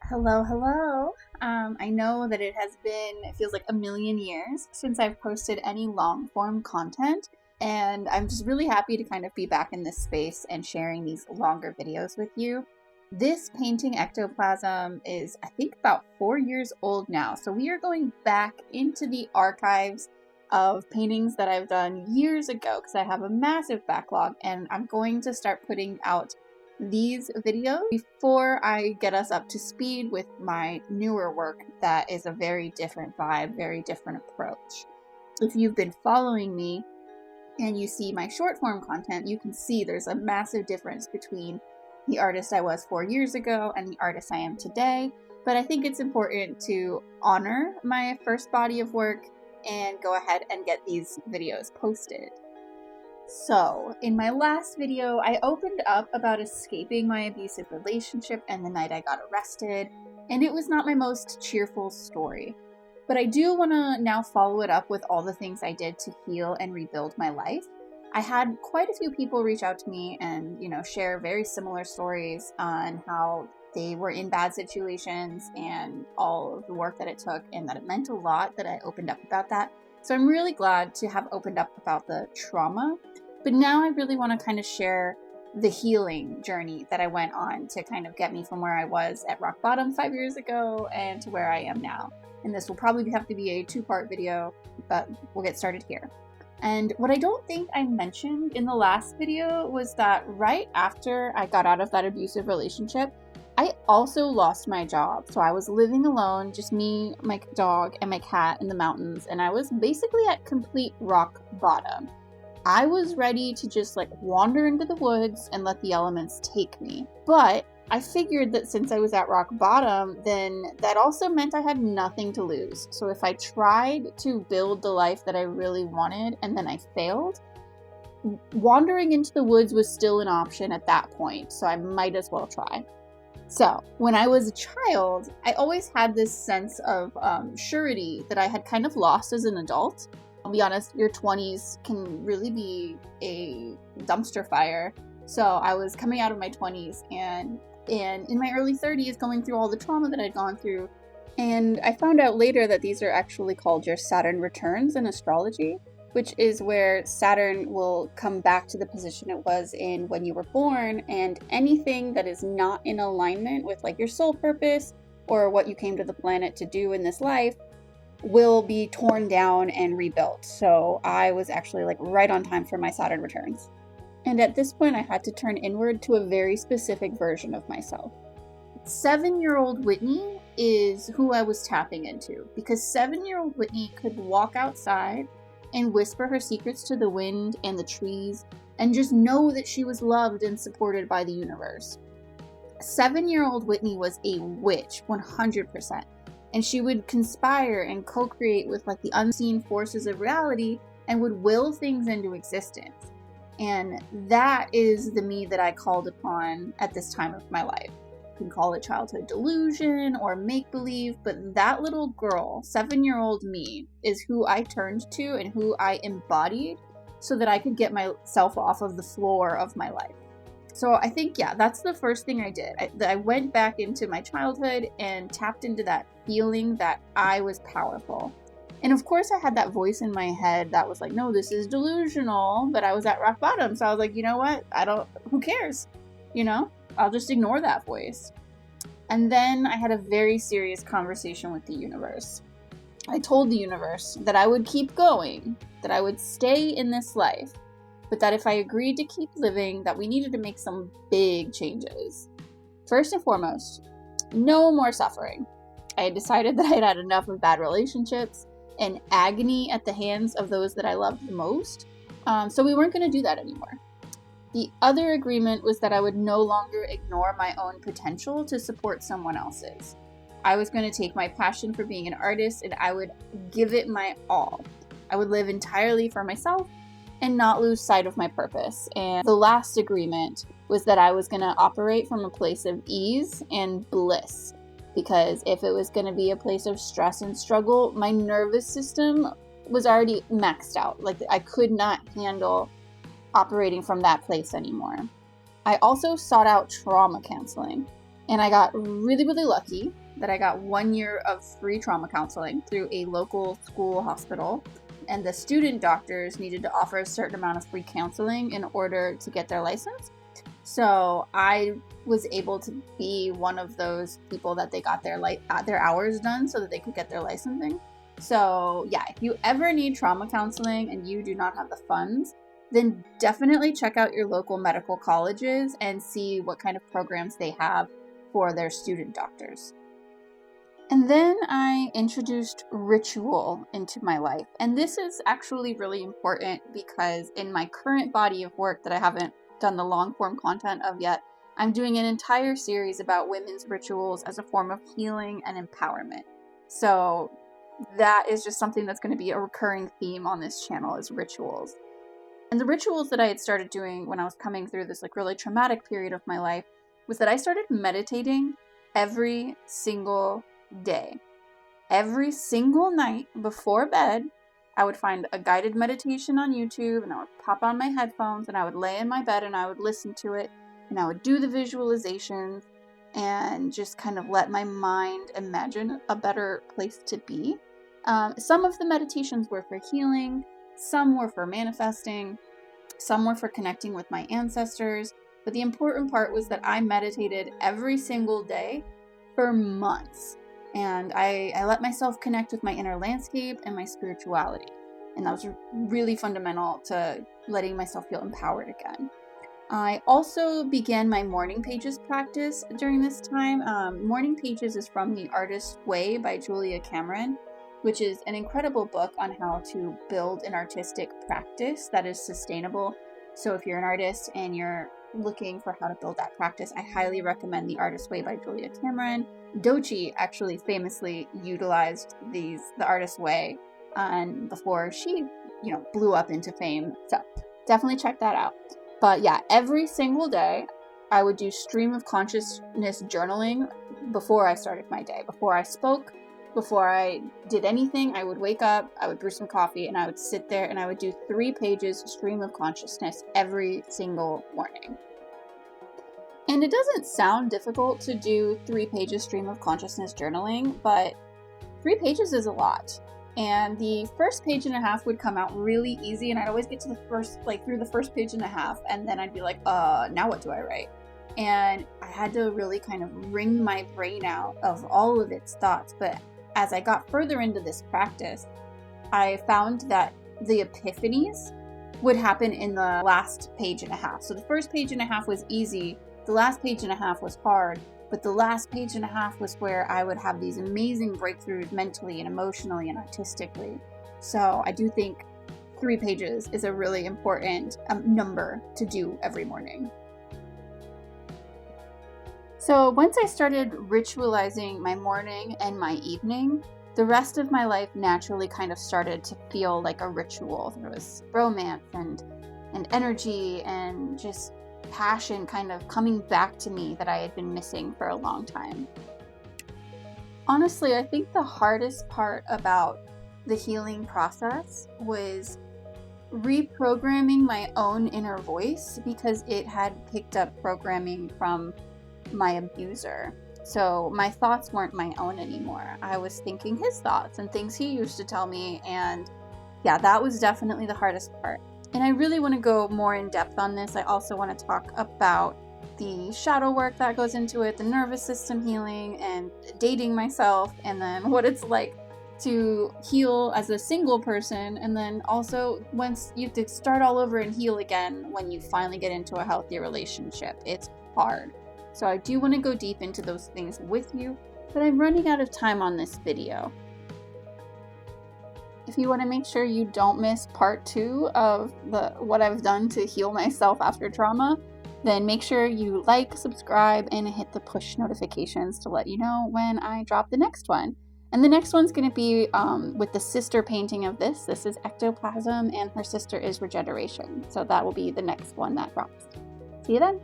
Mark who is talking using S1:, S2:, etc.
S1: Hello, hello. I know that it feels like a million years since I've posted any long form content, and I'm just really happy to kind of be back in this space and sharing these longer videos with you. This painting, Ectoplasm, is I think about 4 years old now, so we are going back into the archives of paintings that I've done years ago because I have a massive backlog, and I'm going to start putting out these videos before I get us up to speed with my newer work that is a very different vibe, very different approach. If you've been following me and you see my short form content, you can see there's a massive difference between the artist I was 4 years ago and the artist I am today. But I think it's important to honor my first body of work and go ahead and get these videos posted. So, in my last video, I opened up about escaping my abusive relationship and the night I got arrested, and it was not my most cheerful story. But I do want to now follow it up with all the things I did to heal and rebuild my life. I had quite a few people reach out to me and, share very similar stories on how they were in bad situations and all of the work that it took, and that it meant a lot that I opened up about that. So I'm really glad to have opened up about the trauma, but now I really want to kind of share the healing journey that I went on to kind of get me from where I was at rock bottom 5 years ago and to where I am now. And this will probably have to be a 2-part video, but we'll get started here. And what I don't think I mentioned in the last video was that right after I got out of that abusive relationship, I also lost my job. So I was living alone, just me, my dog, and my cat in the mountains, and I was basically at complete rock bottom. I was ready to just wander into the woods and let the elements take me. But I figured that since I was at rock bottom, then that also meant I had nothing to lose. So if I tried to build the life that I really wanted and then I failed, wandering into the woods was still an option at that point, so I might as well try. So, when I was a child, I always had this sense of surety that I had kind of lost as an adult. I'll be honest, your 20s can really be a dumpster fire. So, I was coming out of my 20s and in my early 30s going through all the trauma that I'd gone through. And I found out later that these are actually called your Saturn returns in astrology, which is where Saturn will come back to the position it was in when you were born, and anything that is not in alignment with your soul purpose or what you came to the planet to do in this life will be torn down and rebuilt. So I was actually right on time for my Saturn returns. And at this point I had to turn inward to a very specific version of myself. 7-year-old Whitney is who I was tapping into, because 7-year-old Whitney could walk outside and whisper her secrets to the wind and the trees, and just know that she was loved and supported by the universe. 7-year-old Whitney was a witch, 100%, and she would conspire and co-create with the unseen forces of reality and would will things into existence. And that is the me that I called upon at this time of my life. You can call it childhood delusion or make-believe, but that little girl, 7-year-old me, is who I turned to and who I embodied so that I could get myself off of the floor of my life. So I think, that's the first thing I did. I went back into my childhood and tapped into that feeling that I was powerful. And of course I had that voice in my head that was no, this is delusional, but I was at rock bottom. So I was you know what? Who cares? I'll just ignore that voice. And then I had a very serious conversation with the universe. I told the universe that I would keep going, that I would stay in this life, but that if I agreed to keep living, that we needed to make some big changes. First and foremost, no more suffering. I had decided that I had had enough of bad relationships and agony at the hands of those that I loved the most, so we weren't going to do that anymore. The other agreement was that I would no longer ignore my own potential to support someone else's. I was going to take my passion for being an artist and I would give it my all. I would live entirely for myself and not lose sight of my purpose. And the last agreement was that I was going to operate from a place of ease and bliss, because if it was going to be a place of stress and struggle, my nervous system was already maxed out. I could not handle operating from that place anymore. I also sought out trauma counseling. And I got really, really lucky that I got 1 year of free trauma counseling through a local school hospital. And the student doctors needed to offer a certain amount of free counseling in order to get their license. So I was able to be one of those people that they got their hours done so that they could get their licensing. So yeah, if you ever need trauma counseling and you do not have the funds, then definitely check out your local medical colleges and see what kind of programs they have for their student doctors. And then I introduced ritual into my life. And this is actually really important because in my current body of work that I haven't done the long form content of yet, I'm doing an entire series about women's rituals as a form of healing and empowerment. So that is just something that's going to be a recurring theme on this channel, is rituals. And the rituals that I had started doing when I was coming through this really traumatic period of my life was that I started meditating every single day. Every single night before bed, I would find a guided meditation on YouTube, and I would pop on my headphones and I would lay in my bed and I would listen to it, and I would do the visualizations and just kind of let my mind imagine a better place to be. Some of the meditations were for healing, some were for manifesting, some were for connecting with my ancestors, but the important part was that I meditated every single day for months. And I let myself connect with my inner landscape and my spirituality. And that was really fundamental to letting myself feel empowered again. I also began my morning pages practice during this time. Morning pages is from The Artist's Way by Julia Cameron, which is an incredible book on how to build an artistic practice that is sustainable. So if you're an artist and you're looking for how to build that practice, I highly recommend The Artist's Way by Julia Cameron. Doechii actually famously utilized the Artist's Way before she, blew up into fame. So definitely check that out. But yeah, every single day I would do stream of consciousness journaling before I started my day. Before I spoke, before I did anything, I would wake up, I would brew some coffee, and I would sit there and I would do 3 pages stream of consciousness every single morning. And it doesn't sound difficult to do 3 pages stream of consciousness journaling, but 3 pages is a lot. And the first page and a half would come out really easy, and I'd always get to through the first page and a half, and then I'd be like, now what do I write? And I had to really kind of wring my brain out of all of its thoughts. But as I got further into this practice, I found that the epiphanies would happen in the last page and a half. So the first page and a half was easy. The last page and a half was hard, but the last page and a half was where I would have these amazing breakthroughs mentally and emotionally and artistically. So I do think 3 pages is a really important number to do every morning. So once I started ritualizing my morning and my evening, the rest of my life naturally kind of started to feel like a ritual. There was romance and energy and just passion kind of coming back to me that I had been missing for a long time. Honestly, I think the hardest part about the healing process was reprogramming my own inner voice, because it had picked up programming from my abuser. So my thoughts weren't my own anymore. I was thinking his thoughts and things he used to tell me, and yeah, that was definitely the hardest part. And I really want to go more in depth on this. I also want to talk about the shadow work that goes into it, the nervous system healing, and dating myself, and then what it's like to heal as a single person, and then also once you have to start all over and heal again when you finally get into a healthy relationship. It's hard. So I do want to go deep into those things with you, but I'm running out of time on this video. If you want to make sure you don't miss part 2 of what I've done to heal myself after trauma, then make sure you like, subscribe, and hit the push notifications to let you know when I drop the next one. And the next one's going to be with the sister painting of this. This is Ectoplasm, and her sister is Regeneration. So that will be the next one that drops. See you then!